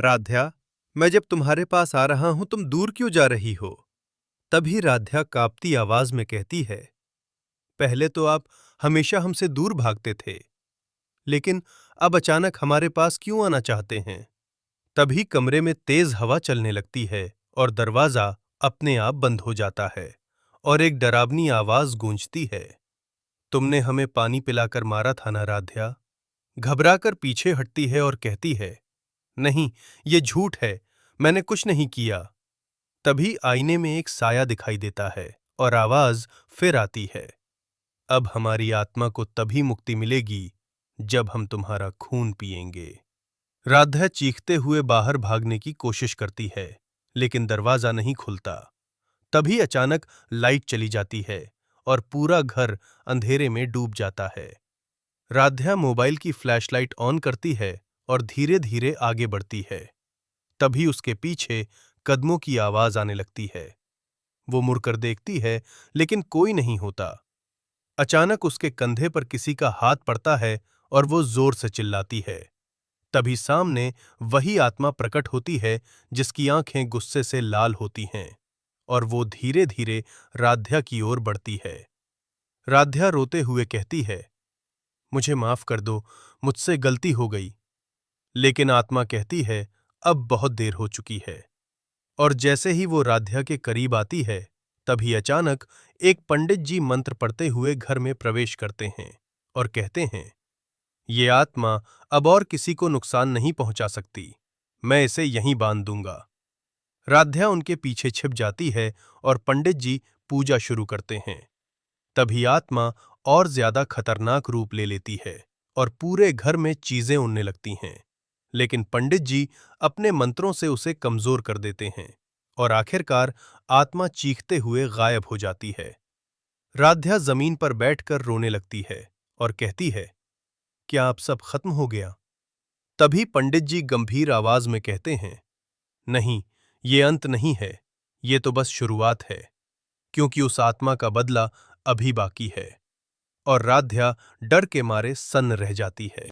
राध्या, मैं जब तुम्हारे पास आ रहा हूं तुम दूर क्यों जा रही हो? तभी राध्या कांपती आवाज में कहती है, पहले तो आप हमेशा हमसे दूर भागते थे, लेकिन अब अचानक हमारे पास क्यों आना चाहते हैं? तभी कमरे में तेज हवा चलने लगती है और दरवाजा अपने आप बंद हो जाता है और एक डरावनी आवाज गूंजती है। तुमने हमें पानी पिलाकर मारा था ना राध्या? घबराकर पीछे हटती है और कहती है, नहीं, ये झूठ है, मैंने कुछ नहीं किया। तभी आईने में एक साया दिखाई देता है और आवाज फिर आती है, अब हमारी आत्मा को तभी मुक्ति मिलेगी जब हम तुम्हारा खून पिएंगे। राधा चीखते हुए बाहर भागने की कोशिश करती है, लेकिन दरवाजा नहीं खुलता। तभी अचानक लाइट चली जाती है और पूरा घर अंधेरे में डूब जाता है। राधा मोबाइल की फ्लैशलाइट ऑन करती है और धीरे धीरे आगे बढ़ती है। तभी उसके पीछे कदमों की आवाज आने लगती है। वो मुड़कर देखती है, लेकिन कोई नहीं होता। अचानक उसके कंधे पर किसी का हाथ पड़ता है और वो जोर से चिल्लाती है। तभी सामने वही आत्मा प्रकट होती है जिसकी आंखें गुस्से से लाल होती हैं और वो धीरे धीरे राध्या की ओर बढ़ती है। राध्या रोते हुए कहती है, मुझे माफ कर दो, मुझसे गलती हो गई। लेकिन आत्मा कहती है, अब बहुत देर हो चुकी है। और जैसे ही वो राध्या के करीब आती है, तभी अचानक एक पंडित जी मंत्र पढ़ते हुए घर में प्रवेश करते हैं और कहते हैं, ये आत्मा अब और किसी को नुकसान नहीं पहुंचा सकती, मैं इसे यहीं बांध दूंगा। राध्या उनके पीछे छिप जाती है और पंडित जी पूजा शुरू करते हैं। तभी आत्मा और ज्यादा खतरनाक रूप ले लेती है और पूरे घर में चीजें उड़ने लगती हैं। लेकिन पंडित जी अपने मंत्रों से उसे कमजोर कर देते हैं और आखिरकार आत्मा चीखते हुए गायब हो जाती है। राध्या जमीन पर बैठकर रोने लगती है और कहती है, क्या अब सब खत्म हो गया? तभी पंडित जी गंभीर आवाज में कहते हैं, नहीं, ये अंत नहीं है, ये तो बस शुरुआत है, क्योंकि उस आत्मा का बदला अभी बाकी है। और राध्या डर के मारे सन्न रह जाती है।